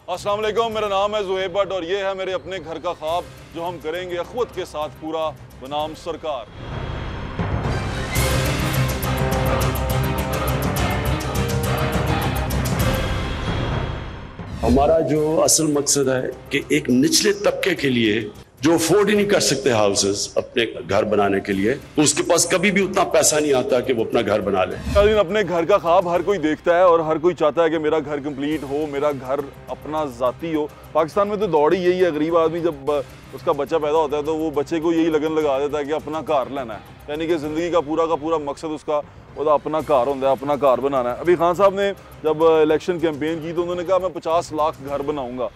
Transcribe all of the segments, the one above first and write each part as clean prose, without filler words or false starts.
अस्सलाम वालेकुम, मेरा नाम है ज़ुहैब भट्ट और ये है मेरे अपने घर का ख्वाब जो हम करेंगे अख़वत के साथ पूरा बनाम सरकार। हमारा जो असल मकसद है कि एक निचले तबके के लिए जो अफोर्ड ही नहीं कर सकते हाउसेस अपने घर बनाने के लिए, तो उसके पास कभी भी उतना पैसा नहीं आता कि वो अपना घर बना ले। लेकिन अपने घर का ख्वाब हर कोई देखता है और हर कोई चाहता है कि मेरा घर कंप्लीट हो, मेरा घर अपना ज़ाती हो। पाकिस्तान में तो दौड़ ही यही है, गरीब आदमी जब उसका बच्चा पैदा होता है तो वो बच्चे को यही लगन लगा देता है कि अपना घर लेना है, यानी कि ज़िंदगी का पूरा मकसद उसका अपना घर होता है, अपना घर बनाना है। अभी खान साहब ने जब इलेक्शन कैंपेन की तो उन्होंने कहा मैं 50 लाख घर बनाऊंगा।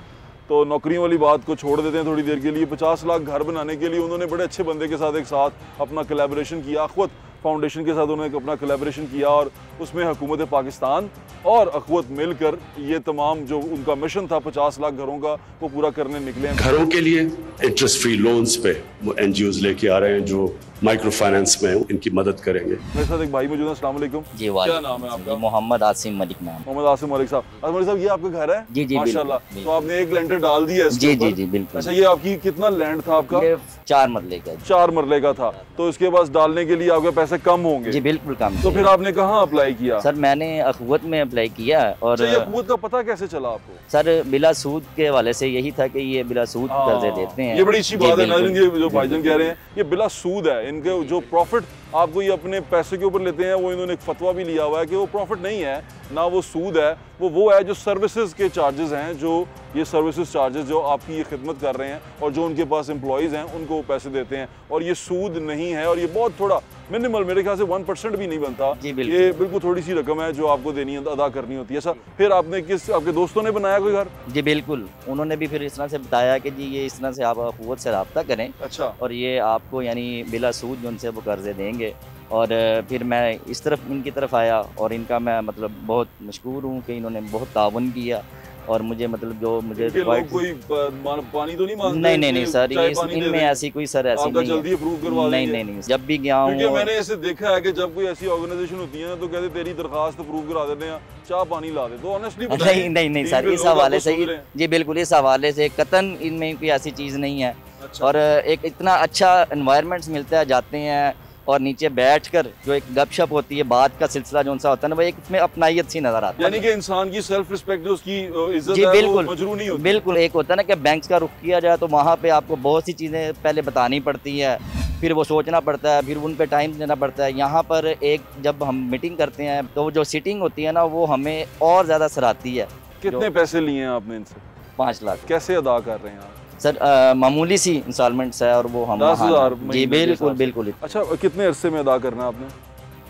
तो नौकरियों वाली बात को छोड़ देते हैं थोड़ी देर के लिए। 50 लाख घर बनाने के लिए उन्होंने बड़े अच्छे बंदे के साथ एक साथ अपना कोलैबोरेशन किया, अख़वत फाउंडेशन के साथ उन्होंने अपना कोलैबोरेशन किया और उसमें हुकूमत पाकिस्तान और अख़वत मिलकर ये तमाम जो उनका मिशन था 50 लाख घरों का वो पूरा करने निकले हैं। घरों के लिए इंटरेस्ट फ्री लोन्स पे वो NGOs लेके आ रहे हैं जो माइक्रो फाइनेंस में इनकी मदद करेंगे। मेरे साथ एक भाई मौजूद है। अस्सलाम वालेकुम जी। क्या नाम है आपका? मोहम्मद आसिम मलिक नाम। मोहम्मद आसिम मलिक साहब। आसिम मलिक साहब, ये आपका घर है? जी माशाल्लाह। तो आपने एक लेंटर डाल दिया इसके जी ऊपर? जी बिल्कुल। अच्छा, ये आपकी कितना लैंड था आपका? ये 4 मरले का। 4 मरले का था। तो इसके पास डालने के लिए आपके पैसे कम होंगे? जी बिल्कुल कम। तो फिर आपने कहाँ अप्लाई किया? सर मैंने अख़वत में अप्लाई किया और ये अख़वत का पता कैसे चला आपको? सर बिला सूद के हवाले से यही था कि ये बिला सूद कर्जे देते हैं। ये बड़ी अच्छी बात है नाज़रीन, ये जो भाईजान कह रहे हैं ये बिला सूद है। इनके जो प्रॉफिट आपको ये अपने पैसे के ऊपर लेते हैं वो इन्होंने एक फतवा भी लिया हुआ है कि वो प्रॉफिट नहीं है ना वो सूद है, वो है जो सर्विसेज के चार्जेस हैं, जो ये सर्विसेज चार्जेस जो आपकी ये खिदमत कर रहे हैं और जो उनके पास एम्प्लॉयज़ हैं उनको वो पैसे देते हैं और ये सूद नहीं है और ये बहुत थोड़ा मिनिमल, मेरे ख्याल से 1% भी नहीं बनता। ये बिल्कुल थोड़ी सी रकम है जो आपको देनी अदा करनी होती है। ऐसा फिर आपने आपके दोस्तों ने बनाया कोई घर? जी बिल्कुल, उन्होंने भी फिर इस तरह से बताया कि जी ये इस तरह से आप अख़वत से रब्ता करें। अच्छा। और ये आपको यानी बिला सूद जो उनसे वो कर्जे देंगे। और फिर मैं इस तरफ इनकी तरफ आया और इनका मैं मतलब बहुत मशकूर हूँ कि इन्होंने बहुत तावन किया और मुझे मतलब जो मुझे कोई पानी तो नहीं मांगते? नहीं सर, इनमें ऐसी कोई सर ऐसी नहीं जल्दी अप्रूव करवा देंगे। नहीं जब भी गया हूँ मैंने ऐसे देखा है कि जब कोई ऐसी ऑर्गेनाइजेशन होती है ना तो कहते तेरी दरखास्त अप्रूव करा देते हैं, चाय पानी ला दे। तो ऑनेस्टली नहीं सर, इस हवाले से जी बिल्कुल, इस हवाले से कतन इनमें कोई ऐसी चीज़ नहीं है। और एक इतना अच्छा एनवायरनमेंट मिलता है, जाते हैं और नीचे बैठकर जो एक गपशप होती है, बात का सिलसिला जो सा होता है ना, वो एक इसमें अपनायत सी नजर आती है। यानी कि इंसान की सेल्फ रिस्पेक्ट, उसकी इज्जत जी बिल्कुल मजरू नहीं होती। बिल्कुल, एक होता है ना कि बैंक का रुख किया जाए तो वहाँ पे आपको बहुत सी चीज़ें पहले बतानी पड़ती है, फिर वो सोचना पड़ता है, फिर उन पे टाइम देना पड़ता है। यहाँ पर एक जब हम मीटिंग करते हैं तो जो सीटिंग होती है ना वो हमें और ज़्यादा सराहती है। कितने पैसे लिए हैं आपने इनसे? 5 लाख। कैसे अदा कर रहे हैं आप? सर मामूली सी इंस्टॉलमेंट्स है और वो हम 10,000। जी बिल्कुल। अच्छा, कितने अरसे में अदा करना है आपने?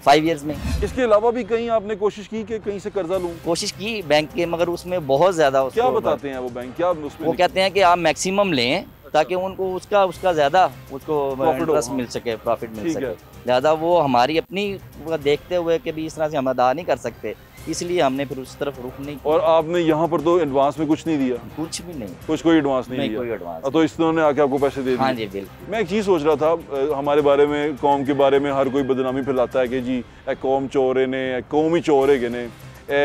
5 ईयर्स में। इसके अलावा भी कहीं आपने कोशिश की कि कहीं से कर्जा लूं? कोशिश की बैंक के, मगर उसमें बहुत ज्यादा क्या बताते हैं वो बैंक? क्या उसमें वो कहते हैं कि आप मैक्सिमम लें ताकि उनको उसका ज्यादा उसको इंटरेस्ट मिल सके, प्रॉफिट मिल सके। ज़्यादा वो हमारी अपनी देखते हुए कि भी इस तरह से हम अदा नहीं कर सकते, इसलिए हमने फिर उस तरफ रुख नहीं किया। और आपने यहाँ पर तो एडवांस में कुछ नहीं दिया? कुछ भी नहीं, कोई एडवांस नहीं दिया? कोई एडवांस। तो इन्होंने आके आपको पैसे दे दिए? हाँ जी बिल्कुल। मैं एक चीज़ सोच रहा था, हमारे बारे में, कौम के बारे में हर कोई बदनामी फैलाता है कि जी कौम चोरे ने, कौम ही चोर है ने,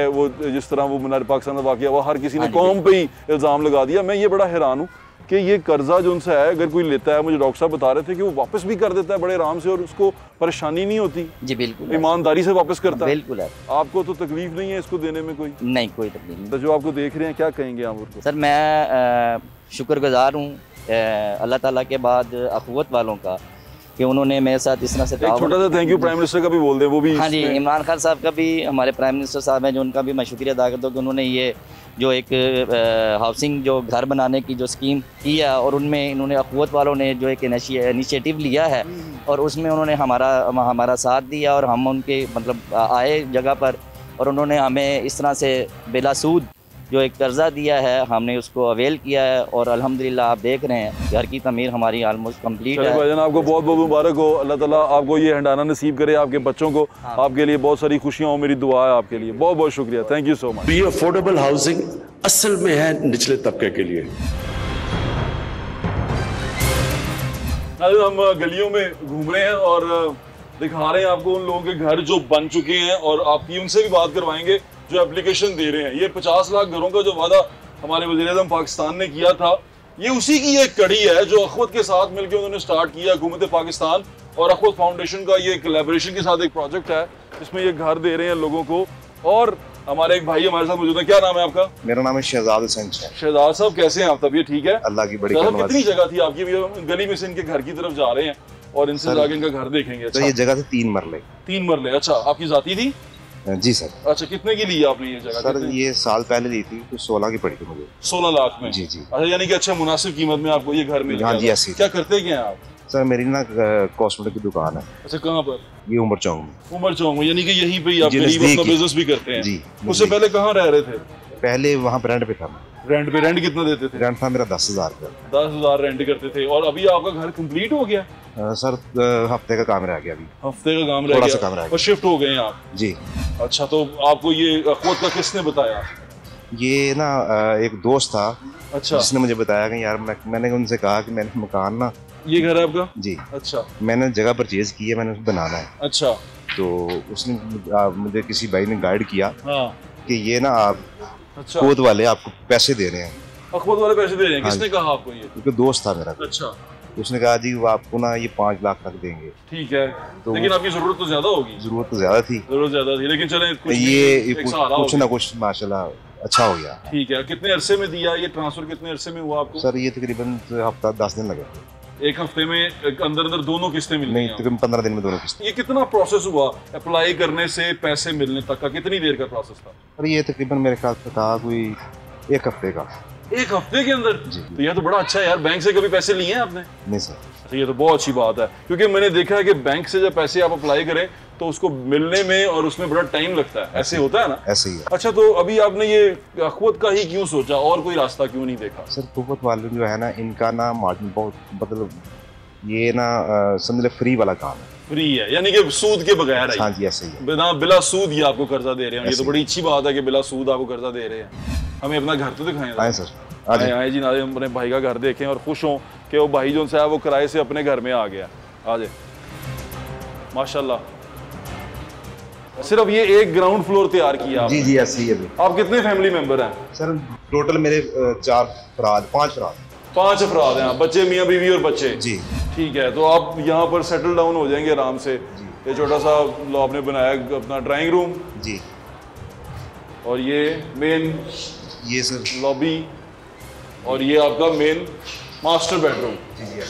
वो जिस तरह वो मीनार पाकिस्तान का वाक़या हुआ, हर किसी ने कौम पे ही इल्ज़ाम लगा दिया। मैं ये बड़ा हैरान हूँ कि ये कर्जा जो उनसे है, अगर कोई लेता है, मुझे डॉक्टर साहब बता रहे थे कि वो वापस भी कर देता है बड़े आराम से और उसको परेशानी नहीं होती। जी बिल्कुल, ईमानदारी से वापस करता है। बिल्कुल है। आपको तो तकलीफ नहीं है इसको देने में? कोई नहीं, कोई तकलीफ नहीं। तो जो आपको देख रहे हैं क्या कहेंगे आप उनको? सर मैं शुक्रगुजार हूँ अल्लाह ताला के बाद अख़वत वालों का कि उन्होंने मेरे साथ इस तरह से। एक छोटा सा थैंक यू प्राइम मिनिस्टर का भी बोल दें, वो भी। हाँ जी, इमरान खान साहब का भी, हमारे प्राइम मिनिस्टर साहब हैं जो, उनका भी मैं शुक्रिया अदा करता हूँ कि उन्होंने ये जो एक हाउसिंग जो घर बनाने की जो स्कीम की है और उनमें इन्होंने अख़वत वालों ने जो एक इनिशिएटिव लिया है और उसमें उन्होंने हमारा साथ दिया और हम उनके मतलब आए जगह पर और उन्होंने हमें इस तरह से बिला सूद जो एक कर्जा दिया है, हमने उसको अवेल किया है और अल्हम्दुलिल्लाह आप देख रहे हैं घर की तमीर हमारी ऑलमोस्ट कंप्लीट है। भाईजान आपको बहुत बहुत मुबारक हो, अल्लाह ताला आपको ये हंडाना नसीब करे, आपके बच्चों को, आपके लिए बहुत सारी खुशियाँ हो, मेरी दुआ है आपके लिए। बहुत बहुत शुक्रिया, थैंक यू सो मच। ये अफोर्डेबल हाउसिंग असल में है निचले तबके के लिए। हम गलियों में घूम रहे हैं और दिखा रहे हैं आपको उन लोगों के घर जो बन चुके हैं और आपकी उनसे भी बात करवाएंगे जो एप्लीकेशन दे रहे हैं। ये 50 लाख घरों का जो वादा हमारे वज़ीर-ए-आज़म पाकिस्तान ने किया था, ये उसी की एक कड़ी है जो अखवत के साथ मिलकर उन्होंने स्टार्ट किया। हुकूमत पाकिस्तान और अखवत फाउंडेशन का ये कोलैबोरेशन के साथ एक प्रोजेक्ट है जिसमें ये घर दे रहे हैं लोगों को। और हमारे एक भाई हमारे साथ मौजूद है, क्या नाम है आपका? मेरा नाम है शहजाद हुसैन। शहजाद साहब कैसे हैं आप? तबीयत ठीक है? अल्लाह की बड़ी शहजाद, कितनी जगह थी आपकी? गली में से इनके घर की तरफ जा रहे हैं और इनसे जाके इनका घर देखेंगे। अच्छा, तो ये जगह थी 3 मरले। 3 मरले, अच्छा आपकी जाती थी? जी सर। अच्छा, कितने की ली आपने ये जगह? सर ये साल पहले ली थी तो 16 की पड़ी थी मुझे। 16 लाख में? जी जी। अच्छा, यानी कि अच्छा मुनासिब कीमत में आपको ये घर मिल गया। हाँ जी, ऐसी। क्या करते क्या हैं आप? सर मेरी ना कॉस्मेटिक की दुकान है। अच्छा, कहाँ पर? ये उमर चौक में। उमर चौक में, यानी कि यहीं पे आप जी, गरीब नज़दीक अपना ही। बिजनेस भी करते हैं? जी। उससे पहले कहाँ रह रहे थे? पहले वहाँ पे रेंट पे था मैं। रेंट पे? रेंट कितना देते थे? रेंट था मेरा 10,000 रुपया। 10,000 रेंट करते थे। और अभी आपका घर कंप्लीट हो गया? सर हफ्ते का काम रह गया अभी। हफ्ते का काम रह थोड़ा गया? सा काम रह गया। और शिफ्ट हो गए हैं आप? जी। अच्छा, तो आपको ये अखवत का किसने बताया? ये ना एक दोस्त था अच्छा, जिसने मुझे बताया कि यार मैंने उनसे कहा कि मैंने मकान ना। ये घर है आपका? जी। अच्छा, मैंने जगह परचेज की है, मैंने उसको बनाना है। अच्छा। तो उसने मुझे किसी भाई ने गाइड किया हाँ, कि ये ना आप अच्छा, खुद वाले आपको पैसे दे रहे हैं। अखवत वाले पैसे दे रहे हैं? हाँ किसने कहा आपको ये? क्योंकि दोस्त था मेरा। अच्छा, उसने कहा जी वो आपको ना ये 5 लाख तक देंगे। ठीक है, तो लेकिन आपकी जरूरत तो ज्यादा होगी। जरूरत तो ज्यादा थी, जरूरत ज्यादा थी, लेकिन चले कुछ ये एक सहारा हो कुछ गया। ना कुछ माशाल्लाह अच्छा हो गया। ठीक है, कितने अरसे में दिया ये ट्रांसफर? कितने अरसे में हुआ आपको? सर ये तकरीबन हफ्ता 10 दिन लगे। एक हफ्ते में अंदर अंदर दोनों किस्तें मिल नहीं, गई? तकरीबन 15 दिन में दोनों किस्त। ये कितना प्रोसेस हुआ अप्लाई करने से पैसे मिलने तक का? कितनी देर का प्रोसेस था? और ये तकरीबन मेरे ख्याल से था कोई 1 हफ्ते का। 1 हफ्ते के अंदर? जी। तो यह तो बड़ा अच्छा है यार। बैंक से कभी पैसे लिए हैं आपने? नहीं सर। अच्छा, ये तो बहुत अच्छी बात है, क्योंकि मैंने देखा है कि बैंक से जब पैसे आप अप्लाई करें तो उसको मिलने में और उसमें बड़ा टाइम लगता है। ऐसे होता है ना? ऐसे ही है। अच्छा, तो अभी आपने ये अखवत का ही क्यों सोचा और कोई रास्ता क्यों नहीं देखा? सर कुवत वाले जो है ना इनका ना मार्जिन बहुत मतलब ये ना समझ ले फ्री वाला काम है। फ्री है यानी कि सूद के बगैर है? हाँ जी ऐसे ही है। बिला सूद ही आपको कर्जा दे रहे हैं। ये तो ऐसे बड़ी अच्छी बात है कि बिला सूद आपको कर्जा दे रहे हैं। हमें अपना घर तो दिखाएं। आए सर, आज आए जी, नाले हम अपने भाई का घर देखें और खुश हों कि वो भाई जो है वो किराए से अपने घर में आ गया। आज माशाल्लाह, सिर्फ ये एक ग्राउंड फ्लोर तैयार किया जी आपने। जी ऐसे ही है। आप कितने फैमिली मेंबर हैं? सर टोटल मेरे 5 फराद। 5 अफराद हैं आप, बच्चे, मियाँ बीवी और बच्चे? जी। ठीक है, तो आप यहाँ पर सेटल डाउन हो जाएंगे आराम से। ये छोटा सा आपने बनाया अपना ड्राइंग रूम जी। और ये मेन ये सर लॉबी और ये आपका मेन मास्टर बेडरूम। जी जी।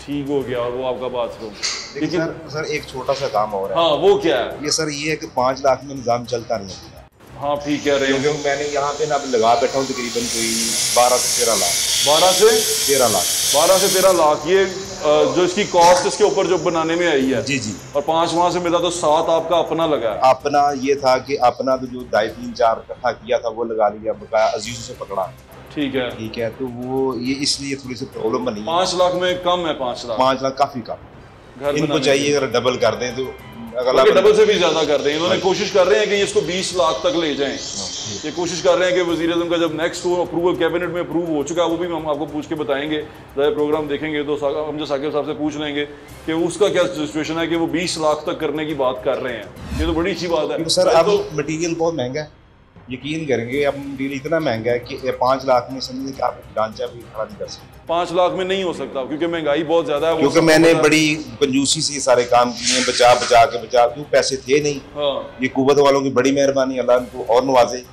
ठीक हो गया। और वो आपका बाथरूम। लेकिन सर एक छोटा सा काम और है। हाँ, वो क्या है? ये सर ये है कि 5 लाख में निज़ाम चलता नहीं है। हाँ, ठीक कह रहे क्योंकि हो। मैंने यहाँ पे ना लगा बैठा हूँ तकरीबन कोई 12 से 13 लाख। 12 से 13 लाख। 12 से 13 लाख ये जो इसकी कॉस्ट इसके ऊपर जो बनाने में आई है। जी जी। और 5 वहाँ से मिला तो 7 आपका अपना लगा है। अपना ये था कि अपना तो जो 2.5-3-4 इकट्ठा किया था वो लगा लिया, बकाया अजीजों से पकड़ा। ठीक है, ठीक है, तो वो ये इसलिए थोड़ी सी प्रॉब्लम बनी। 5 लाख में कम है? 5 लाख 5 लाख काफी कम। घर इनको बनाने चाहिए अगर डबल कर दें तो के डबल से भी ज्यादा कर दें। इन्होंने कोशिश कर रहे हैं कि इसको 20 लाख तक ले जाएं। ये कोशिश कर रहे हैं कि वज़ीर-ए-आज़म का जब नेक्स्ट अप्रूवल कैबिनेट में अप्रूव हो चुका है, वो भी हम आपको पूछ के बताएंगे। जब प्रोग्राम देखेंगे तो हम जो साकिब साहब से पूछ लेंगे कि उसका क्या सिचुएशन है कि वो 20 लाख तक करने की बात कर रहे हैं। ये तो बड़ी अच्छी बात है। सर अब मटेरियल बहुत महंगा है, यकीन करेंगे अब मटेरियल इतना महंगा है कि 5 लाख में समझिए कि आप ढांचा भी खड़ा नहीं कर सकते। 5 लाख में नहीं हो सकता क्योंकि महंगाई बहुत ज्यादा है। क्योंकि मैंने बड़ी कंजूसी से ये सारे काम किए हैं, बचा बचा क्यों पैसे थे नहीं। हाँ, ये कुवत वालों की बड़ी मेहरबानी, अल्लाह इनको और नवाजे,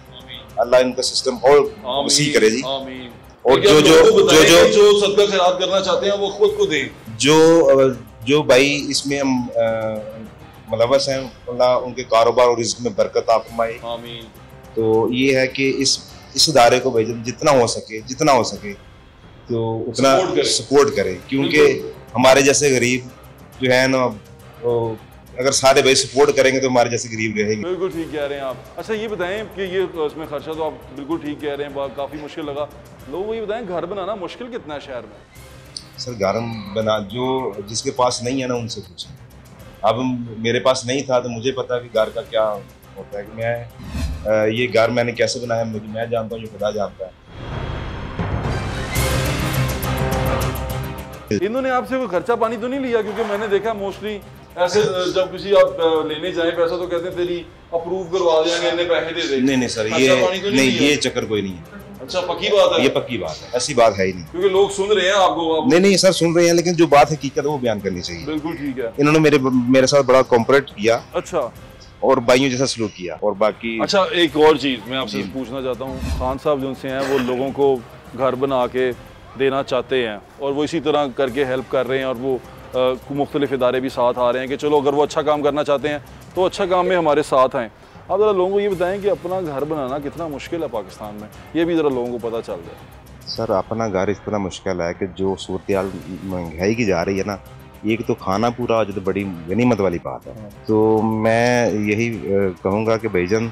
अल्लाह इनका सिस्टम और वसी करे जी। आमीन। और जो सदका खैरात करना चाहते हैं वो खुद को दें। जो भाई इसमें हम मुलव्वस हैं, अल्लाह उनके कारोबार और रिज़्क़ में बरकत आप फरमाए। आमीन। तो ये है कि इस इदारे को भाई जितना हो सके तो उतना सपोर्ट करें, क्योंकि हमारे जैसे गरीब जो है ना अगर सारे भाई सपोर्ट करेंगे तो हमारे जैसे गरीब रहेंगे। बिल्कुल ठीक कह रहे हैं आप। अच्छा ये बताएं कि ये इसमें खर्चा तो आप बिल्कुल ठीक कह रहे हैं, काफ़ी मुश्किल लगा। लोगों को ये बताएं घर बनाना मुश्किल कितना है शहर में? सर घर बना जो जिसके पास नहीं है ना उनसे पूछें। अब मेरे पास नहीं था तो मुझे पता है कि घर का क्या होता है। कि मैं ये घर मैंने कैसे बनाया मैं जानता हूँ, ये खुदा जानता है। इन्होंने आपसे कोई खर्चा पानी तो नहीं लिया? क्योंकि मैंने देखा मोस्टली ऐसे जब किसी आप लेने जाए पैसा तो कहते हैं तेरी अप्रूव करवा देंगे, इतने पैसे दे देंगे। नहीं सर, ये नहीं, ये चक्कर कोई नहीं है। अच्छा, पक्की बात है, ये पक्की बात है, ऐसी बात है ही नहीं। क्योंकि लोग सुन रहे हैं आपको। नहीं सर, सुन रहे हैं, लेकिन जो बात हकीकत है वो बयान करनी चाहिए। बिल्कुल ठीक है। इन्होंने मेरे साथ बड़ा कोऑपरेट किया। अच्छा, और भाइयों जैसा सलूक किया। और बाकी अच्छा, एक और चीज़ मैं आपसे पूछना चाहता हूँ, खान साहब जिनसे हैं वो लोगों को घर बना के देना चाहते हैं और वो इसी तरह करके हेल्प कर रहे हैं, और वो मुख्तलिफ इदारे भी साथ आ रहे हैं कि चलो अगर वो अच्छा काम करना चाहते हैं तो अच्छा काम में हमारे साथ आएँ। आप ज़रा लोगों को ये बताएं कि अपना घर बनाना कितना मुश्किल है पाकिस्तान में, ये भी ज़रा लोगों को पता चल जाए। सर, अपना घर इतना मुश्किल है कि जो सूरत महंगाई की जा रही है ना, एक तो खाना पूरा आज तो बड़ी गनीमत वाली बात है। तो मैं यही कहूँगा कि भाईजान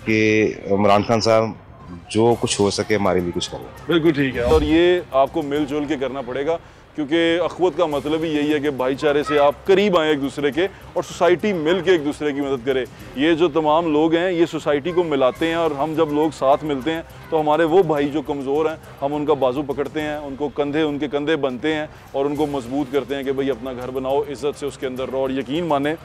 कि इमरान खान साहब जो कुछ हो सके हमारे लिए कुछ करें। बिल्कुल ठीक है, और ये आपको मिलजुल के करना पड़ेगा, क्योंकि अखवत का मतलब ही यही है कि भाईचारे से आप करीब आएँ एक दूसरे के, और सोसाइटी मिल के एक दूसरे की मदद करे। ये जो तमाम लोग हैं ये सोसाइटी को मिलाते हैं, और हम जब लोग साथ मिलते हैं तो हमारे वो भाई जो कमज़ोर हैं हम उनका बाजू पकड़ते हैं, उनके कंधे बनते हैं और उनको मजबूत करते हैं कि भाई अपना घर बनाओ, इज़्ज़त से उसके अंदर रहो। और यकीन माने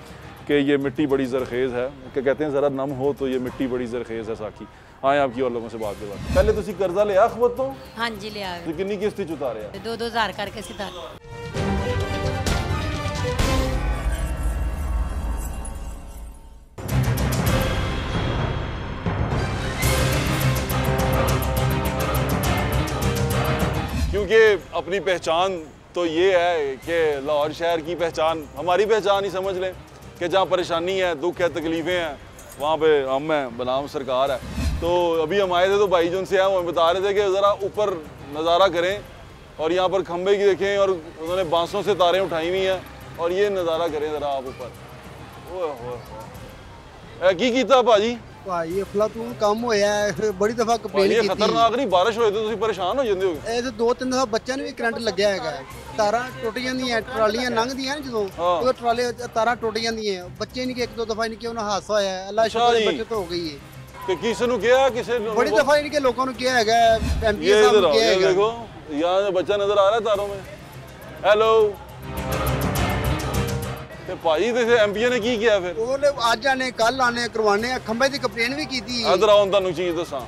कि ये मिट्टी बड़ी ज़रखेज़ है, कि कहते हैं ज़रा नम हो तो ये मिट्टी बड़ी ज़रखेज़ है। साकी आए आपकी और लोगों से बात के बाद पहले तुसी कर्जा लिया अखवत तो? हाँ जी, लिया। कितनी किस्ती उतारे? 2-2 हज़ार करके सीधा। क्योंकि अपनी पहचान तो ये है कि लाहौर शहर की पहचान हमारी पहचान ही समझ लें कि जहाँ परेशानी है, दुख है, तकलीफ़ें हैं, वहाँ पे हम हैं, बनाम सरकार है। तो अभी हम आए थे तो भाई जो उनसे हैं वो बता रहे थे कि ज़रा ऊपर नज़ारा करें, और यहाँ पर खंबे की देखें, और उन्होंने बांसों से तारें उठाई हुई हैं, और ये नज़ारा करें ज़रा आप ऊपर। की कीता भाजी? भाई अफलातून काम होया है, बड़ी दफा कंप्लेन ये की खतरनाक नहीं, बारिश होए तो तुसी परेशान हो जांदे हो? ऐसे 2-3 दफा बच्चों ने भी करंट लग्या हैगा, तारा टुट जांदियां, ट्रालियां लंघदियां जदों उदों ट्राले तारा टुट जांदियां, बच्चे नहीं कि 1-2 दफा नहीं कि उन्हें हादसा होया है, अल्लाह शुक्र है बचत हो गई है। तो किसी ने किया, किसी बड़ी दफा नहीं कि लोगों ने किया हैगा, एमपी साहब ने किया हैगा। देखो यहाँ बच्चा नजर आ रहा है तारों में। हेलो ते भाई ते एमपी ने की किया फिर? ਉਹਨੇ ਅੱਜ ਆਣੇ ਕੱਲ ਆਣੇ करवाने खंबे की कंप्लेन भी की थी। इधर आओ तुहानू चीज दसा,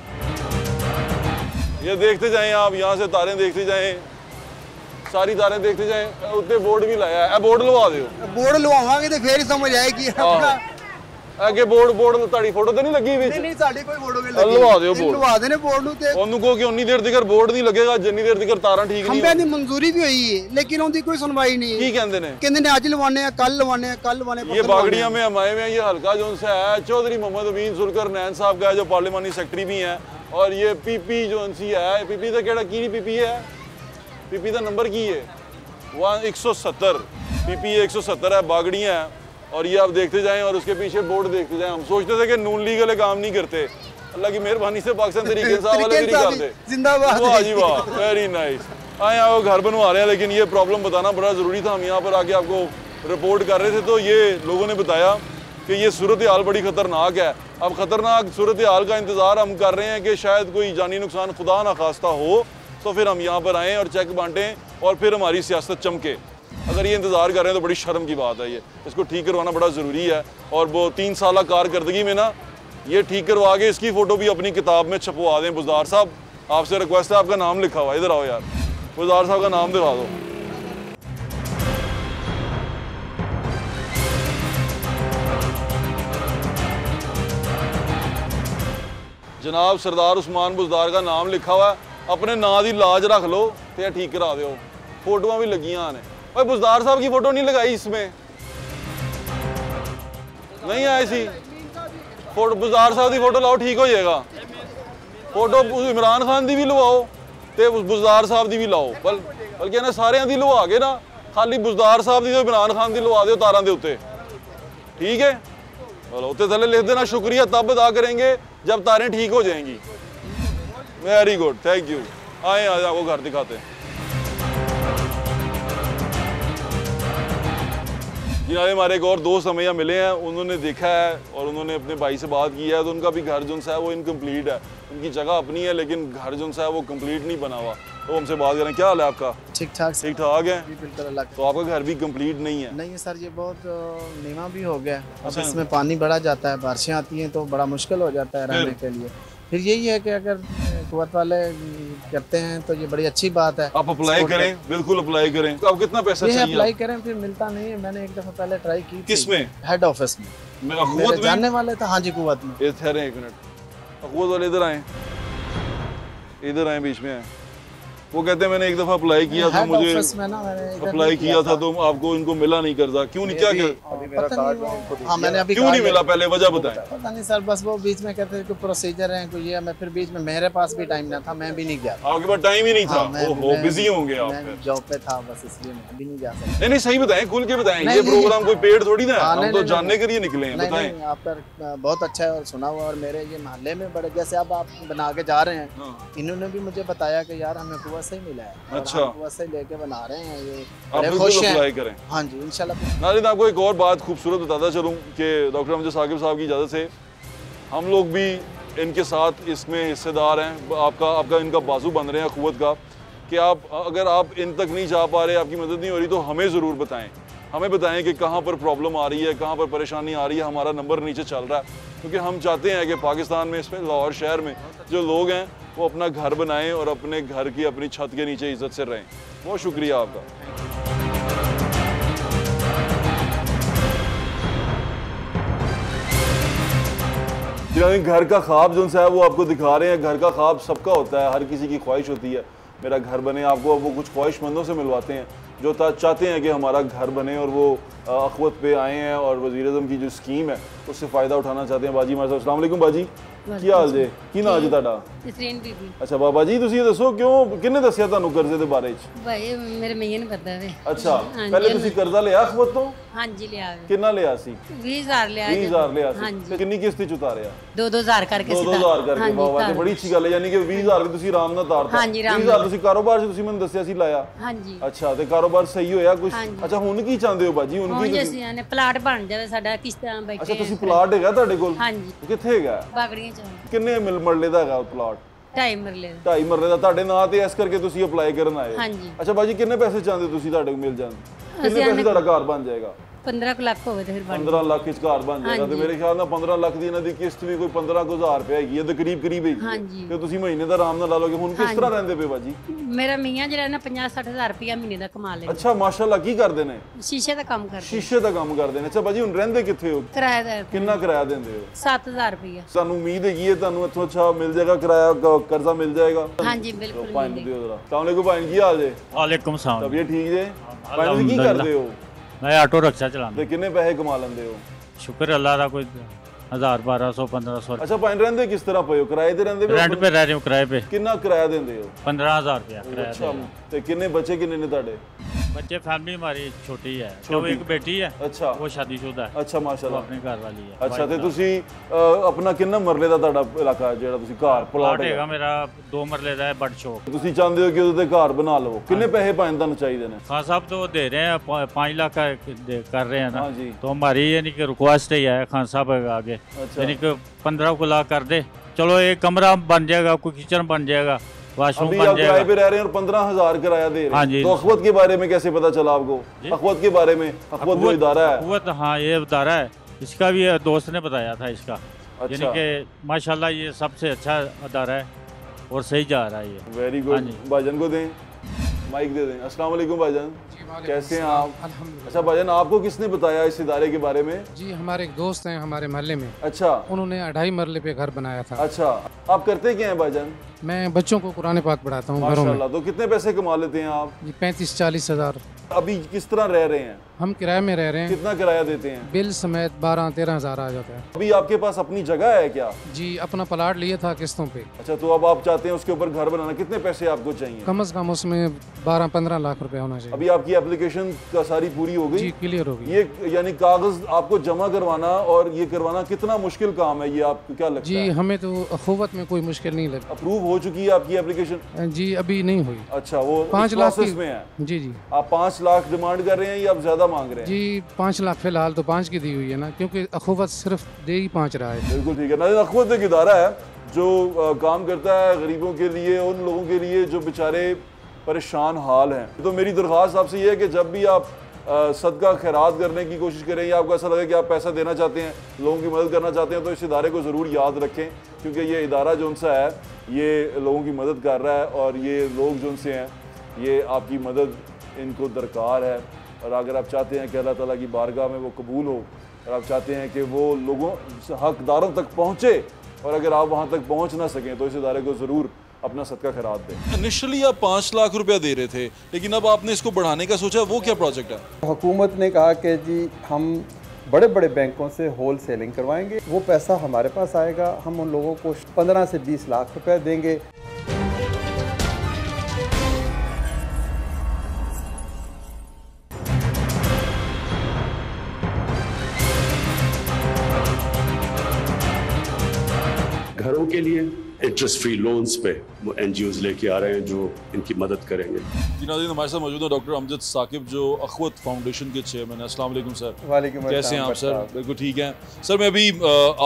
ये देखते जाएं आप, यहाँ से तारें देखते जाएं, सारी तारें देखते जाएं। उत्ते बोर्ड भी लाया है, बोर्ड लवा दियो। बोर्ड लवावांगे तो फिर ही समझ आएगी अपना। ਅੱਗੇ ਬੋਰਡ ਤੁਹਾਡੀ ਫੋਟੋ ਤੇ ਨਹੀਂ ਲੱਗੀ ਵਿੱਚ? ਨਹੀਂ ਸਾਡੀ ਕੋਈ ਫੋਟੋ ਨਹੀਂ ਲੱਗੀ। ਲਵਾ ਦਿਓ ਬੋਰਡ, ਲਵਾ ਦੇਣੇ ਬੋਰਡ ਨੂੰ ਤੇ ਉਹਨੂੰ ਕਹੋ ਕਿ ਉਨੀ ਦੇਰ ਤੱਕ ਬੋਰਡ ਨਹੀਂ ਲੱਗੇਗਾ ਜਿੰਨੀ ਦੇਰ ਤੱਕ ਤਾਰਾਂ ਠੀਕ ਨਹੀਂ। ਖੰਭਿਆਂ ਦੀ ਮਨਜ਼ੂਰੀ ਵੀ ਹੋਈ ਹੈ ਲੇਕਿन ਉਹਦੀ ਕੋਈ ਸੁਣਵਾਈ ਨਹੀਂ ਹੈ। ਕੀ ਕਹਿੰਦੇ ਨੇ? ਕਹਿੰਦੇ ਨੇ ਅੱਜ ਲਵਾਣੇ ਆ, ਕੱਲ ਲਵਾਣੇ ਆ, ਕੱल लवाने। ये बागड़िया में हम आए हुए हैं, ये हल्का जो उनसे है चौधरी मोहम्मद अमीन सुलकर नैन साहब का है जो पार्लिमानी सेक्रेटरी भी हैं, और ये पीपी जो उनसी है, पीपी का केड़ा की पीपी है, पीपी का नंबर की है 170, पीपी 170 है, बागड़िया है। और ये आप देखते जाएं और उसके पीछे बोर्ड देखते जाएं। हम सोचते थे कि नून लीग वाले काम नहीं करते, अल्लाह की मेहरबानी से पाकिस्तान तहरीक इंसाफ वाले भी नहीं करते। जिंदाबाद, वाह जी वाह, वेरी नाइस। आए वो घर बनवा रहे हैं, लेकिन ये प्रॉब्लम बताना बड़ा ज़रूरी था। हम यहाँ पर आके आपको रिपोर्ट कर रहे थे तो ये लोगों ने बताया कि ये सूरत हाल बड़ी ख़तरनाक है। अब ख़तरनाक सूरत हाल का इंतज़ार हम कर रहे हैं कि शायद कोई जानी नुकसान खुदा ना खास्ता हो, तो फिर हम यहाँ पर आएँ और चेक बांटें और फिर हमारी सियासत चमके। अगर ये इंतज़ार कर रहे हैं तो बड़ी शर्म की बात है, ये इसको ठीक करवाना बड़ा ज़रूरी है। और वो 3 साल कारकर्दगी में ना ये ठीक करवा के इसकी फ़ोटो भी अपनी किताब में छपवा दें। बुज़दार साहब आपसे रिक्वेस्ट है, आपका नाम लिखा हुआ है, इधर आओ यार, बुज़दार साहब का नाम दिखा दो। जनाब सरदार उस्मान बुज़दार का नाम लिखा हुआ है, अपने नाम की लाज रख लो तो ठीक करा दो। फोटोआं भी लगियां ने। भाई बुज़दार साहब की फोटो नहीं लगाई इसमें, नहीं आई सी फोटो। बुज़दार साहब की फोटो लाओ, ठीक हो जाएगा। फोटो इमरान खान की भी लवाओ तो बुज़दार साहब की भी लाओ, बल्कि इन्हें सारियां दी लवा के ना, खाली बुज़दार साहब की तो इमरान खान की लवा दो तारां दे उत्ते, ठीक है। चलो उत्ते थले लिख देना शुक्रिया तब अदा करेंगे जब तारें ठीक हो जाएंगी। Very good, thank you. आए आज आपको घर दिखाते हैं। जिन्होंने हमारे एक और दोस्त हमें यहाँ मिले हैं, उन्होंने देखा है और उन्होंने अपने भाई से बात की है, तो उनका भी घर जो सा है वो इनकम्प्लीट है। उनकी जगह अपनी है लेकिन घर जो सा है वो कंप्लीट नहीं बना हुआ। तो हमसे बात करें, क्या हाल है आपका? ठीक ठाक ठीक ठाक है। बिल्कुल अल्लाह। तो आपका घर भी कंप्लीट नहीं है? नहीं सर, ये बहुत नीवा भी हो गया। अब अच्छा। इसमें पानी बढ़ा जाता है, बारिशें आती हैं तो बड़ा मुश्किल हो जाता है रहने के लिए। फिर यही है कि अगर कुव्वत वाले करते हैं तो ये बड़ी अच्छी बात है। आप अप्लाई करें, बिल्कुल अप्लाई करें। तो आप कितना पैसा ये चाहिए? अप्लाई करें फिर मिलता नहीं है। मैंने एक दफ़ा पहले ट्राई की। किसमें? हेड ऑफिस में। मेरे जानने वाले था। हाँ जी, कुव्वत में। ये ठहरे एक मिनट, कुव्वत वाले इधर आए, इधर आए, बीच में आए। वो कहते हैं मैंने एक दफा अप्लाई किया था, मुझे अप्लाई किया था तो आपको इनको मिला नहीं कर्जा, क्यों नहीं? क्या हाँ, मैंने अभी क्यों नहीं मिला, पहले वजह बताएं। पता नहीं सर, बस वो बीच में कहते हैं कि प्रोसीजर है कोई ये, मैं फिर बीच में मेरे पास भी टाइम ना था, मैं भी नहीं गया। आपके पास टाइम ही नहीं था? ओहो, बिजी होंगे आप। मैं जॉब पे था बस, इसलिए मैं भी नहीं जा सकता। नहीं नहीं, सही बताएं, खुल के बताएं। ये प्रोग्राम कोई पेड थोड़ी ना है, हम तो जानने के लिए निकले हैं। बताएं। आपका बहुत अच्छा है और सुना हुआ, और मेरे ये मोहल्ले में बड़े, जैसे अब आप बना के जा रहे हैं, इन्होंने भी मुझे बताया कि यार हमें कुव्वत से ही मिला है। अच्छा, वैसे लेके बना रहे हैं, ये बड़े खुश हैं। अप्लाई करें। हाँ जी, इंशाल्लाह। नाज़रीन, आपको एक और बात खूबसूरत बताता चलूं कि डॉक्टर अमजद साकिब साहब की इजाज़त से हम लोग भी इनके साथ इसमें हिस्सेदार हैं। आपका इनका बाजू बन रहे हैं कुव्वत का, कि आप अगर आप इन तक नहीं जा पा रहे, आपकी मदद नहीं हो रही, तो हमें ज़रूर बताएं। हमें बताएं कि कहाँ पर प्रॉब्लम आ रही है, कहाँ पर परेशानी आ रही है। हमारा नंबर नीचे चल रहा है, क्योंकि हम चाहते हैं कि पाकिस्तान में, इसमें लाहौर शहर में जो लोग हैं वो अपना घर बनाएं और अपने घर की, अपनी छत के नीचे इज्जत से रहें। बहुत शुक्रिया आपका। घर का ख्वाब जो है वो आपको दिखा रहे हैं। घर का ख्वाब सबका होता है, हर किसी की ख्वाहिश होती है मेरा घर बने। आपको वो कुछ ख्वाहिशमंदों से मिलवाते हैं जो चाहते हैं कि हमारा घर बने, और वो अखवत पे आए हैं और वज़ीर-ए-आज़म की जो स्कीम है उससे फ़ायदा उठाना चाहते हैं। बाजी हमारे साथ। अस्सलाम वालेकुम बाजी, की हाल जे? की नाम जी तुहाडा? तसरीन बीबी। अच्छा बाबा जी, तुसीं दसो क्यों, किन्ने दस्सिया तुहानू कर्जे दे बारे च? भाई मेरे मैया ने पता है। अच्छा, पहले तुसीं कर्जा लिया अखवत तो? हाँ जी, लिया। कितना लिया सी? 20,000 लिया। 20,000 लिया सी। हाँ जी। ते किन्नी किस्त च उतारिया? 2-2,000 करके। 2-2,000 करके। बाबा ते बड़ी अच्छी गल है, यानी कि 20,000 भी तुसीं आराम नाल तारता। हाँ जी, 20,000 तुसीं कारोबार च तुसीं मैनूं दस्सिया सी लाया। हाँ जी। अच्छा, ते कारोबार सही होया कुछ? अच्छा, हुण की चाहंदे हो बाजी? हुण की ਅਸੀਂ ਆਨੇ ਪਲਾਟ ਬਣ ਜਾਵੇ ਸਾਡਾ, ਕਿਸ਼ਤਾਂ ਬੈਠੇ। अच्छा, तुसीं प्लाट हैगा ਤੁਹਾਡੇ ਕੋਲ? हाँ जी। ਕਿੱਥੇ ਹੈਗਾ? ਬਾਗੜੀਆਂ ਚ। ਕਿੰਨੇ ਮਰਲੇ ਦਾ ਹੈਗਾ ਪਲਾਟ? 2.5 ਮਰਲੇ। 2.5 ਮਰਲੇ ਦਾ ਤੁਹਾਡੇ ਨਾਂ ਤੇ, ਇਸ ਕਰਕੇ ਤੁਸੀਂ ਅਪਲਾਈ ਕਰਨ ਆਏ ਹੋ? हाँ जी। ਅੱਛਾ ਬਾਜੀ, ਕਿੰਨੇ ਪੈਸੇ ਚਾਹੁੰਦੇ ਤੁਸੀਂ ਤੁਹਾਡੇ ਕੋਲ ਮਿਲ ਜਾਣ? ਕਿੰਨੇ ਪੈਸੇ ਤੁਹਾਡਾ ਘਰ ਬਣ ਜਾਏਗਾ? 15 ਲੱਖ ਹੋਵੇ ਤੇ ਫਿਰ ਬਣ 15 ਲੱਖ ਵਿੱਚ ਘਰ ਬਣ ਜਾਏਗਾ। ਤੇ ਮੇਰੇ ਖਿਆਲ ਨਾਲ 15 ਲੱਖ ਦੀ ਇਹਨਾਂ ਦੀ ਕਿਸ਼ਤ ਵੀ ਕੋਈ 15,000 ਰੁਪਏ ਹੈਗੀ ਹੈ, ਤੇ ਕਰੀਬ ਹੈਗੀ ਹੈ। ਤੇ ਤੁਸੀਂ ਮਹੀਨੇ ਦਾ ਆਰਾਮ ਨਾਲ ਲਾ ਲੋਗੇ। ਹੁਣ ਕਿਸ ਤਰ੍ਹਾਂ ਰਹਿੰਦੇ ਪਏ ਬਾਜੀ? ਮੇਰਾ ਮੀਆਂ ਜਿਹੜਾ ਨਾ 50-60 ਹਜ਼ਾਰ ਰੁਪਇਆ ਮਹੀਨੇ ਦਾ ਕਮਾ ਲੈਂਦਾ। ਅੱਛਾ, ਮਾਸ਼ਾਅੱਲਾ। ਕੀ ਕਰਦੇ ਨੇ? ਸ਼ੀਸ਼ੇ ਦਾ ਕੰਮ ਕਰਦੇ। ਸ਼ੀਸ਼ੇ ਦਾ ਕੰਮ ਕਰਦੇ ਨੇ। ਅੱਛਾ ਬਾਜੀ, ਹੁਣ ਰਹਿੰਦੇ ਕਿੱਥੇ ਹੋ? ਕਿਰਾਏਦਾਰ। ਕਿੰਨਾ ਕਿਰਾਇਆ ਦਿੰਦੇ ਹੋ? 7,000 ਰੁਪਇਆ। ਸਾਨੂੰ ਉਮੀਦ ਹੈਗੀ ਹੈ ਤੁਹਾਨੂੰ ਇੱਥੋਂ ਅੱਛਾ ਮਿਲ ਜਾਏਗਾ, ਕਿਰਾਇਆ ਕਰਜ਼ਾ ਮਿਲ ਜਾਏਗਾ। ਹਾਂਜੀ ਬਿਲकुल। ਭਾਈ ਨੂੰ ਦਿਓ ਜਰਾ। अस्सलाम वालेकुम भाई, की हाल जे? वालेकुम सलाम। तबीयत ठीक जे? भाई ਤੁਸੀਂ ਕੀ ਕਰਦੇ ਹੋ? मैं ऑटो रिक्शा चलाना। ਤੇ ਕਿੰਨੇ ਪੈਸੇ ਕਮਾ ਲੈਂਦੇ ਹੋ? शुक्र अल्लाह का, कोई 1000 1200 1500। ਅੱਛਾ ਭਾਈ, ਰਹਿੰਦੇ ਕਿਸ ਤਰ੍ਹਾਂ ਪਏ ਹੋ? ਕਿਰਾਏ ਤੇ ਰਹਿੰਦੇ ਹੋ? रेंट पे रह रहे हो, किराए पे। ਕਿੰਨਾ ਕਿਰਾਇਆ ਦਿੰਦੇ ਹੋ? 15,000 रुपया किराया। ਅੱਛਾ, ਤੇ ਕਿੰਨੇ ਬੱਚੇ ਕਿੰਨੇ ਨੇ ਤੁਹਾਡੇ? बच्चे फैमिली हमारी छोटी है, तो एक बेटी है। अच्छा, वो शादीशुदा है। अच्छा माशाल्लाह, अपने घर वाली है। अच्छा, ਤੇ ਤੁਸੀਂ ਆਪਣਾ ਕਿੰਨਾ ਮਰਲੇ ਦਾ ਤੁਹਾਡਾ ਇਲਾਕਾ ਜਿਹੜਾ ਤੁਸੀਂ ਘਰ ਪਲਾਟ ਹੈਗਾ? ਮੇਰਾ 2 ਮਰਲੇ ਦਾ ਹੈ, ਬੜ ਚੌਕ। ਤੁਸੀਂ ਚਾਹੁੰਦੇ ਹੋ ਕਿ ਉਹਦੇ ਤੇ ਘਰ ਬਣਾ ਲਵੋ। ਕਿੰਨੇ ਪੈਸੇ ਭਾਵੇਂ ਤੁਹਾਨੂੰ ਚਾਹੀਦੇ ਨੇ? खान साहब तो दे रहे हैं 5 लाख का कर रहे हैं ना। हाँ जी। तो हमारी यानी कि रिक्वेस्ट ही है खान साहब आगे, यानी कि 15 लाख कर दे, चलो एक कमरा बन जाएगा, कोई किचन बन जाएगा, वाशरूम बन जाएगा। किराए पे रह रहे हैं और 15,000 किराया दे रहे हैं। हाँ जी। तो अखवत के बारे में कैसे पता चला आपको? अखवत के बारे में, अखवत जो इदारा है। अखवत, हाँ ये इदारा है, इसका भी दोस्त ने बताया था इसका। अच्छा। यानी कि माशाल्लाह ये सबसे अच्छा अदारा है और सही जा रहा है ये। Very good. भाईजान को दें, माइक दे दें। अस्सलाम वालेकुम भाईजान, कैसे हैं आप? अच्छा भाईजान, आपको किसने बताया इस इदारे के बारे में? जी, हमारे एक दोस्त हैं हमारे मोहल्ले में। अच्छा, उन्होंने 2.5 मरले पे घर बनाया था। अच्छा, आप करते क्या हैं भाईजान? मैं बच्चों को कुरान पाक पढ़ाता हूँ घरों में। माशाल्लाह। तो कितने पैसे कमा लेते हैं आप? जी 35-40 हज़ार। अभी किस तरह रह रहे हैं? हम किराए में रह रहे हैं। कितना किराया देते हैं? बिल समेत 12-13 हज़ार आ जाता है। अभी आपके पास अपनी जगह है क्या? जी, अपना प्लाट लिया था किस्तों पे। अच्छा, तो अब आप चाहते हैं उसके ऊपर घर बनाना। कितने पैसे आपको चाहिए? कम से कम उसमें 12-15 लाख रुपए होना चाहिए। अभी आपकी एप्लीकेशन का सारी पूरी हो गई? जी, क्लियर हो गई। ये यानी कागज आपको जमा करवाना और ये करवाना कितना मुश्किल काम है, ये आपको क्या लगता है? जी, हमें तो अखुवत में कोई मुश्किल नहीं लगती। अप्रूव हो चुकी है आपकी एप्लीकेशन? जी, अभी नहीं हुई। अच्छा, वो 5 लाख में है? जी जी। आप 5 लाख डिमांड कर रहे हैं या आप ज्यादा मांग रहे हैं? जी 5 लाख फिलहाल तो 5 की दी हुई है ना, क्योंकि अखुवत सिर्फ दे ही 5 रहा है। बिल्कुल ठीक है। नाज़रीन, अखवत एक इदारा है जो काम करता है गरीबों के लिए, उन लोगों के लिए जो बेचारे परेशान हाल हैं। तो मेरी दरख्वास्त आपसे ये है कि जब भी आप सदका खैरात करने की कोशिश करें, या आपको ऐसा लगे कि आप पैसा देना चाहते हैं, लोगों की मदद करना चाहते हैं, तो इस इदारे को ज़रूर याद रखें, क्योंकि ये इदारा जो उनसा है ये लोगों की मदद कर रहा है, और ये लोग जो उनसे हैं ये आपकी मदद इनको दरकार है। और अगर आप चाहते हैं कि अल्लाह ताला की बारगाह में वो कबूल हो, और आप चाहते हैं कि वो लोगों हकदारों तक पहुँचे, और अगर आप वहाँ तक पहुँच ना सकें तो इस इदारे को ज़रूर अपना सदका खैरात दें। इनिशियली आप 5 लाख रुपया दे रहे थे, लेकिन अब आपने इसको बढ़ाने का सोचा, वो क्या प्रोजेक्ट है? हुकूमत ने कहा कि जी हम बड़े बड़े बैंकों से होल सेलिंग करवाएंगे, वो पैसा हमारे पास आएगा, हम उन लोगों को 15 से 20 लाख रुपए देंगे। घरों के लिए इंटरेस्ट फ्री लोन्स पे वो NGOs लेके आ रहे हैं जो इनकी मदद करेंगे। जी नाज़रीन, हमारे साथ मौजूद है डॉक्टर अमजद साकिब जो अखवत फाउंडेशन के चेयरमैन है। अस्सलाम वालेकुम सर। वालेकुम अस्सलाम। कैसे हैं आप सर? बिल्कुल ठीक हैं सर। मैं अभी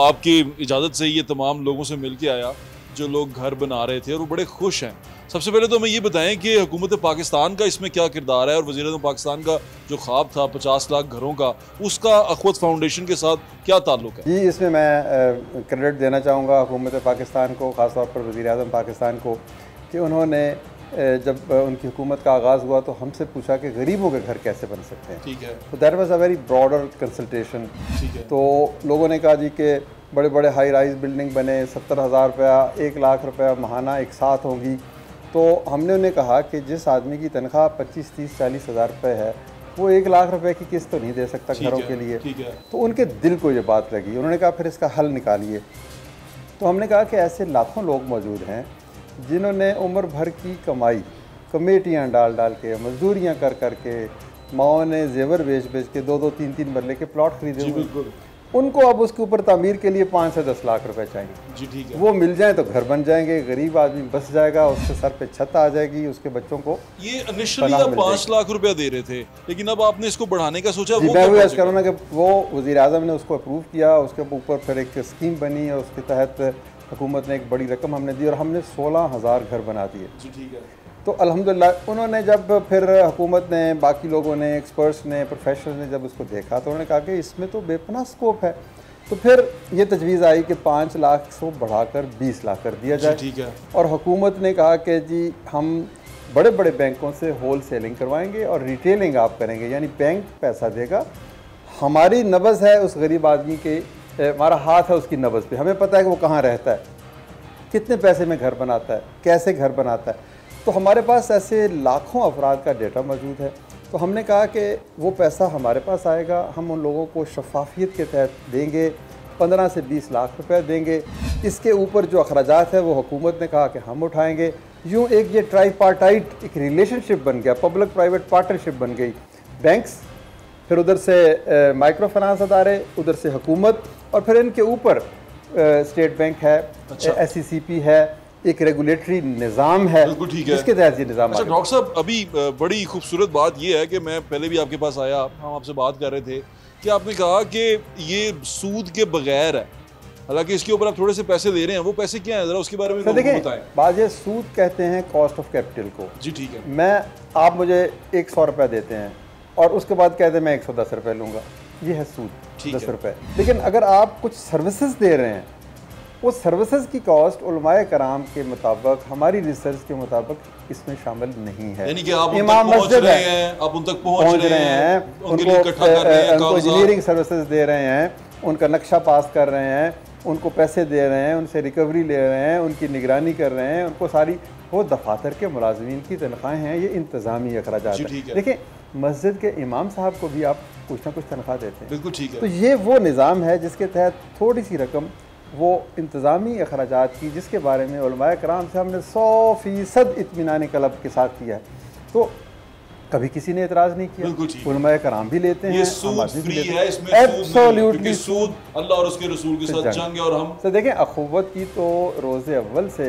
आपकी इजाज़त से ये तमाम लोगों से मिल के आया जो लोग घर बना रहे थे और वो बड़े खुश हैं। सबसे पहले तो हमें ये बताएं कि हुकूमत पाकिस्तान का इसमें क्या किरदार है, और वज़ीर-ए-आज़म पाकिस्तान का जो ख्वाब था 50 लाख घरों का, उसका अखवत फाउंडेशन के साथ क्या ताल्लुक है? जी, इसमें मैं क्रेडिट देना चाहूँगा हुकूमत पाकिस्तान को, ख़ास तौर पर वज़ीर-ए-आज़म पाकिस्तान को, कि उन्होंने जब उनकी हुकूमत का आगाज़ हुआ तो हमसे पूछा कि गरीबों के घर कैसे बन सकते हैं। ठीक है। तो that was a very broader consultation. ठीक है। तो लोगों ने कहा जी कि बड़े बड़े हाई राइज बिल्डिंग बने, 70,000 रुपया 1 लाख रुपया महाना एक साथ होंगी। तो हमने उन्हें कहा कि जिस आदमी की तनख्वाह 25, 30, 40 हज़ार रुपये है वो 1 लाख रुपए की किस्त तो नहीं दे सकता घरों के लिए। ठीक है। तो उनके दिल को ये बात लगी, उन्होंने कहा फिर इसका हल निकालिए। तो हमने कहा कि ऐसे लाखों लोग मौजूद हैं जिन्होंने उम्र भर की कमाई कमेटियाँ डाल डाल के, मजदूरियाँ कर कर के, माओ ने जेवर बेच बेच के 2-2, 3-3 मरले के प्लॉट खरीदे हुए, उनको अब उसके ऊपर तामीर के लिए 5 से 10 लाख रुपए चाहिए। जी ठीक है। वो मिल जाए तो घर बन जाएंगे, गरीब आदमी बस जाएगा, उसके सर पे छत आ जाएगी, उसके बच्चों को। ये इनिशियली आप 5 लाख रुपया दे रहे थे, लेकिन अब आपने इसको बढ़ाने का सोचा, वो मैं अर्ज करूँ ना कि वो वज़ीर-ए-आज़म ने उसको अप्रूव किया, उसके ऊपर फिर एक स्कीम बनी और उसके तहत हुकूमत ने एक बड़ी रकम हमने दी और हमने 16,000 घर बना दिए। जी ठीक है। तो अल्हम्दुलिल्लाह उन्होंने जब फिर हुकूमत ने, बाकी लोगों ने, एक्सपर्ट्स ने, प्रोफेशनल्स ने जब उसको देखा तो उन्होंने कहा कि इसमें तो बेपनाह स्कोप है। तो फिर ये तजवीज़ आई कि 5 लाख से बढ़ाकर 20 लाख कर दिया जाए। ठीक है। और हुकूमत ने कहा कि जी हम बड़े बड़े बैंकों से होल सेलिंग करवाएंगे और रिटेलिंग आप करेंगे, यानी बैंक पैसा देगा, हमारी नब्ज़ है उस गरीब आदमी के, हमारा हाथ है उसकी नब्ज़ पे, हमें पता है कि वो कहाँ रहता है, कितने पैसे में घर बनाता है, कैसे घर बनाता है। तो हमारे पास ऐसे लाखों अफराद का डेटा मौजूद है। तो हमने कहा कि वो पैसा हमारे पास आएगा, हम उन लोगों को शफाफियत के तहत देंगे, 15 से 20 लाख रुपए देंगे। इसके ऊपर जो अखराजात है वो हुकूमत ने कहा कि हम उठाएंगे। यूँ एक ये ट्राईपार्टाइट एक रिलेशनशिप बन गया, पब्लिक प्राइवेट पार्टनरशिप बन गई। बैंक्स, फिर उधर से माइक्रो फाइनेंस अदारे, उधर से हुकूमत, और फिर इनके ऊपर स्टेट बैंक है, SECP है, एक रेगुलेटरी निज़ाम है। बिल्कुल ठीक है। इसके तहत ये निज़ाम। अच्छा डॉक्टर साहब, अभी बड़ी खूबसूरत बात ये है कि मैं पहले भी आपके पास आया, हम आपसे बात कर रहे थे कि आपने कहा कि ये सूद के बगैर है, हालांकि इसके ऊपर आप थोड़े से पैसे दे रहे हैं, वो पैसे क्या है, जरा उसके बारे में बताएं। बात ये सूद कहते हैं कॉस्ट ऑफ कैपिटल को। जी ठीक है। मैं, आप मुझे 100 रुपये देते हैं और उसके बाद कहते हैं मैं 110 रुपये लूँगा, ये है सूद, 10 रुपये। लेकिन अगर आप कुछ सर्विसेज दे रहे हैं, उस सर्विसेज की कॉस्ट उलमाए कराम के मुताबिक, हमारी रिसर्च के मुताबिक इसमें शामिल नहीं है। यानी कि आप इमाम मस्जिद है, आप उन तक पहुंच रहे हैं, उनको इंजीनियरिंग सर्विसेज दे रहे हैं, उनका नक्शा पास कर रहे हैं, उनको पैसे दे रहे हैं, उनसे रिकवरी ले रहे हैं, उनकी निगरानी कर रहे हैं, उनको सारी वो दफातर के मुलाजमीन की तनख्वाहें हैं, ये इंतज़ामी अखराजात हैं। देखिए, मस्जिद के इमाम साहब को भी आप कुछ ना कुछ तनख्वाह देते हैं। बिल्कुल ठीक है। तो ये वो निज़ाम है जिसके तहत थोड़ी सी रकम वो इंतज़ामी अखराजात की, जिसके बारे में उलमाए कराम से हमने 100% इत्मीनान कलब के साथ किया है, तो कभी किसी ने एतराज़ नहीं किया। उलमाए कराम भी लेते हैं, एब्सोल्युटली सूद अल्लाह और उसके रसूल के साथ जंग है। और हम तो देखें, अखुवत की तो रोज़े अव्वल से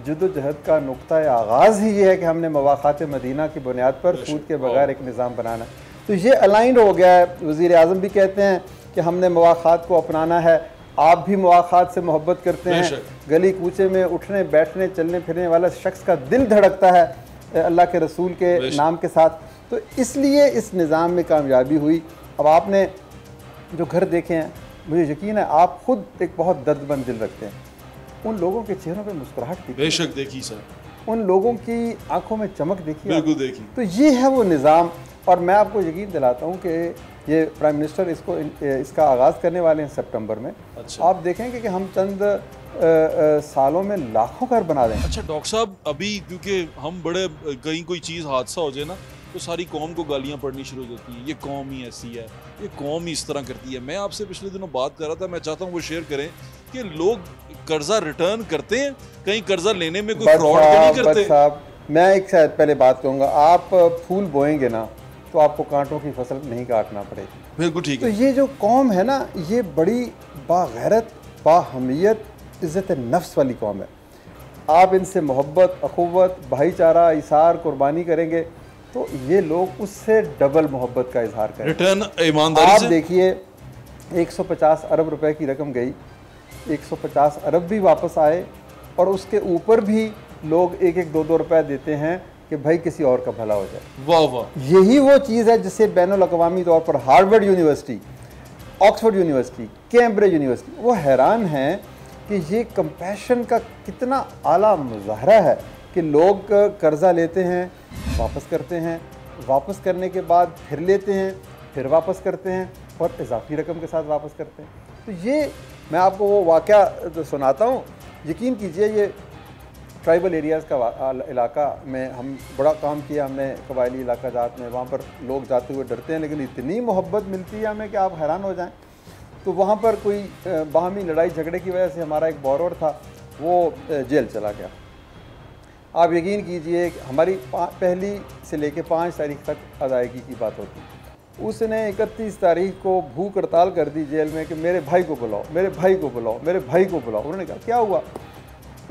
जद्दोजहद का नुक्ता आगाज़ ही ये है कि हमने मवाक़ात मदीना की बुनियाद पर सूद के बगैर एक निज़ाम बनाना। तो ये अलाइंड हो गया है। वज़ीर-ए-आज़म भी कहते हैं कि हमने मवाक़ात को अपनाना है, आप भी मवाक़ात से मोहब्बत करते हैं। गली कूचे में उठने बैठने चलने फिरने वाला शख्स का दिल धड़कता है अल्लाह के रसूल के नाम के साथ। तो इसलिए इस निज़ाम में कामयाबी हुई। अब आपने जो घर देखे हैं, मुझे यकीन है आप खुद एक बहुत दर्दमंद दिल रखते हैं। उन लोगों के चेहरों पे मुस्कुराहट देखी, बेशक देखी सर, उन लोगों की आंखों में चमक देखी, बिल्कुल देखी। तो ये है वो निज़ाम। और मैं आपको यकीन दिलाता हूँ कि ये प्राइम मिनिस्टर इसका आगाज़ करने वाले हैं सितंबर में। अच्छा। आप देखेंगे कि हम चंद सालों में लाखों घर बना देंगे। अच्छा डॉक्टर साहब, अभी क्योंकि हम बड़े कहीं कोई चीज़ हादसा हो जाए ना तो सारी कौम को गालियाँ पड़नी शुरू हो जाती हैं, ये कौम ही ऐसी है, ये कौम ही इस तरह करती है। मैं आपसे पिछले दिनों बात कर रहा था, मैं चाहता हूँ वो शेयर करें कि लोग कर्जा रिटर्न करते हैं, कहीं कर्जा लेने में कोई फ्रॉड तो नहीं करते? साहब, मैं एक शायद पहले बात कहूँगा, आप फूल बोएंगे ना तो आपको कांटों की फसल नहीं काटना पड़ेगी। बिल्कुल ठीक है। तो ये जो कौम है ना, ये बड़ी बागैरत, बाहमियत, इज़्ज़त नफ्स वाली कौम है। आप इनसे मोहब्बत, अखुवत, भाईचारा, इसार, कुर्बानी करेंगे तो ये लोग उससे डबल मोहब्बत का इजहार करें। रिटर्न ईमानदारी आप से। देखिए 150 अरब रुपए की रकम गई, 150 अरब भी वापस आए, और उसके ऊपर भी लोग 1-2 रुपए देते हैं कि भाई किसी और का भला हो जाए। वाह वाह, यही वो चीज़ है जिससे बैनुल-अक़वामी तौर पर Harvard university, Oxford university, Cambridge university वो हैरान हैं कि ये कंपैशन का कितना आला मुज़ाहरा है कि लोग कर्ज़ा लेते हैं, वापस करते हैं, वापस करने के बाद फिर लेते हैं, फिर वापस करते हैं, और इजाफी रकम के साथ वापस करते हैं। तो ये मैं आपको वो वाक़या तो सुनाता हूँ, यकीन कीजिए ये ट्राइबल एरियाज़ का इलाका में हम बड़ा काम किया हमने, कबायली इलाका जात में, वहाँ पर लोग जाते हुए डरते हैं, लेकिन इतनी मोहब्बत मिलती है हमें कि आप हैरान हो जाएं। तो वहाँ पर कोई बाहमी लड़ाई झगड़े की वजह से हमारा एक बोरोवर था, वो जेल चला गया। आप यकीन कीजिए हमारी पहली से लेकर 5 तारीख तक अदायगी की बात होती, उसने 31 तारीख को भूख हड़ताल कर दी जेल में कि मेरे भाई को बुलाओ, मेरे भाई को बुलाओ, मेरे भाई को बुलाओ। उन्होंने कहा क्या हुआ?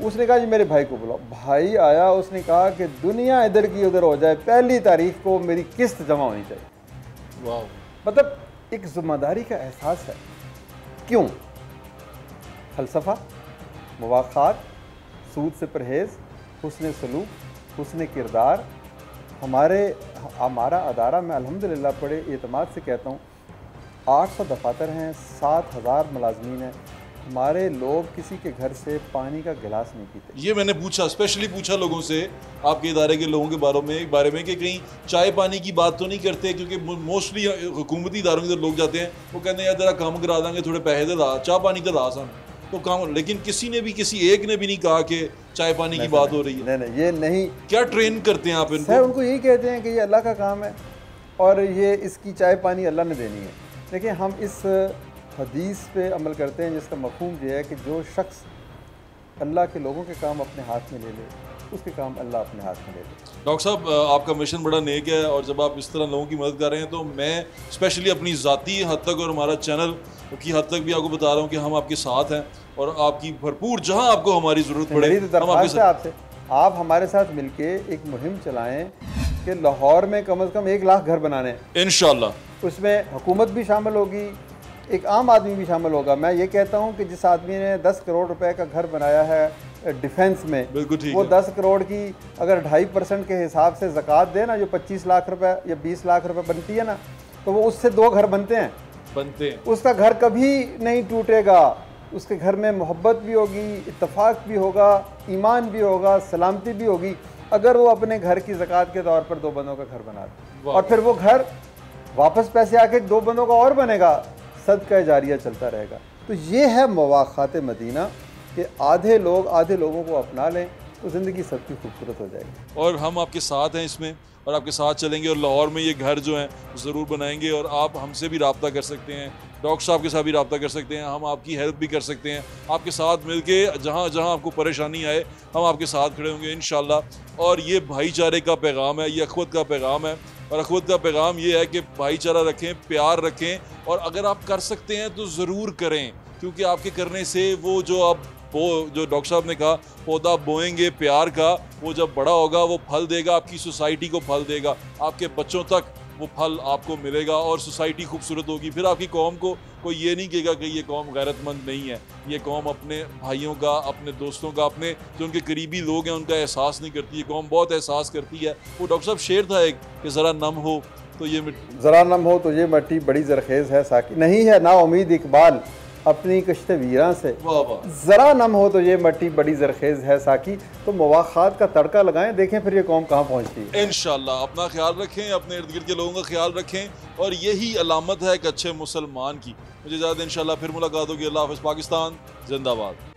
उसने कहा जी मेरे भाई को बुलाओ। भाई आया, उसने कहा कि दुनिया इधर की उधर हो जाए, पहली तारीख को मेरी किस्त जमा होनी चाहिए। वाह, मतलब एक जिम्मेदारी का एहसास है। क्यों? फलसफा, मुवाख़ात, सूद से परहेज़, हुस्न सलूक, हुस्न किरदार। हमारा अदारा में अल्हम्दुलिल्लाह बड़े एतमाद से कहता हूँ 800 दफातर हैं, 7000 मुलाजमीन हैं। हमारे लोग किसी के घर से पानी का गिलास नहीं पीते। ये मैंने पूछा, स्पेशली पूछा लोगों से, आपके इदारे के लोगों के बारे में कि कहीं चाय पानी की बात तो नहीं करते, क्योंकि मोस्टली हुकूमती इदारों के लोग जाते हैं, वो कहते हैं यार जरा काम करा देंगे, थोड़े पैसे दे दा, चाय पानी का दास हम तो काम। लेकिन किसी एक ने भी नहीं कहा कि चाय पानी की बात हो रही है। नहीं, ये नहीं। क्या ट्रेन करते हैं आप इनको? सर उनको यही कहते हैं कि ये अल्लाह का काम है और ये इसकी चाय पानी अल्लाह ने देनी है। लेकिन हम इस हदीस पे अमल करते हैं जिसका मफहूम ये है कि जो शख्स अल्लाह के लोगों के काम अपने हाथ में ले ले, उसके काम अल्लाह अपने हाथ में ले ले। डॉक्टर साहब, आपका मिशन बड़ा नेक है, और जब आप इस तरह लोगों की मदद कर रहे हैं तो मैं स्पेशली अपनी ज़ाती हद तक और हमारा चैनल की हद तक भी आपको बता रहा हूँ कि हम आपके साथ हैं, और आपकी भरपूर जहाँ आपको हमारी ज़रूरत पड़े हम आपसे आप हमारे साथ मिलके एक मुहिम चलाएं कि लाहौर में कम से कम 1 लाख घर बनाने हैं इंशाल्लाह। उसमें हुकूमत भी शामिल होगी, एक आम आदमी भी शामिल होगा। मैं ये कहता हूँ कि जिस आदमी ने 10 करोड़ रुपए का घर बनाया है डिफेंस में, वो 10 करोड़ की अगर 2.5% के हिसाब से ज़कात दे ना, जो 25 लाख रुपए या 20 लाख रुपए बनती है ना, तो वो उससे 2 घर बनते हैं। उसका घर कभी नहीं टूटेगा, उसके घर में मोहब्बत भी होगी, इत्तेफाक भी होगा, ईमान भी होगा, सलामती भी होगी, अगर वो अपने घर की ज़कात के तौर पर 2 बंदों का घर बना दे। और फिर वो घर वापस पैसे आके 2 बंदों का और बनेगा, सदका जारिया चलता रहेगा। तो ये है मवाख़ात मदीना कि आधे लोगों को अपना लें तो ज़िंदगी सबकी खूबसूरत हो जाएगी। और हम आपके साथ हैं इसमें, और आपके साथ चलेंगे, और लाहौर में ये घर जो हैं ज़रूर बनाएंगे। और आप हमसे भी रब्ता कर सकते हैं, डॉक्टर साहब के साथ भी रब्ता कर सकते हैं, हम आपकी हेल्प भी कर सकते हैं। आपके साथ मिलके जहाँ जहाँ आपको परेशानी आए हम आपके साथ खड़े होंगे इंशाल्लाह। और ये भाईचारे का पैगाम है, ये अखवत का पैगाम है, और अखवत का पैगाम ये है कि भाईचारा रखें, प्यार रखें, और अगर आप कर सकते हैं तो ज़रूर करें, क्योंकि आपके करने से वो जो डॉक्टर साहब ने कहा पौधा बोएंगे प्यार का, वो जब बड़ा होगा वो फल देगा, आपकी सोसाइटी को फल देगा, आपके बच्चों तक वो फल आपको मिलेगा और सोसाइटी खूबसूरत होगी। फिर आपकी कौम को कोई ये नहीं कहेगा कि ये कौम गैरतमंद नहीं है, ये कौम अपने भाइयों का, अपने दोस्तों का, अपने जो उनके करीबी लोग हैं उनका एहसास नहीं करती। ये कौम बहुत एहसास करती है। वो डॉक्टर साहब शेर था एक कि ज़रा नम हो तो ये मिट्टी, ज़रा नम हो तो ये मिट्टी बड़ी जरखेज़ है साकी, नहीं है ना उम्मीद इकबाल अपनी कश्ते वीरां से, ज़रा नम हो तो ये मिट्टी बड़ी जरखेज़ है साकी। तो मवाख़ात का तड़का लगाएं, देखें फिर ये कौम कहाँ पहुँचती है। इंशाल्लाह अपना ख्याल रखें, अपने इर्द गिर्द के लोगों का ख्याल रखें और यही अलामत है एक अच्छे मुसलमान की। मुझे ज़्यादा इंशाल्लाह फिर मुलाकात होगी। अल्लाह हाफ़िज़। पाकिस्तान जिंदाबाद।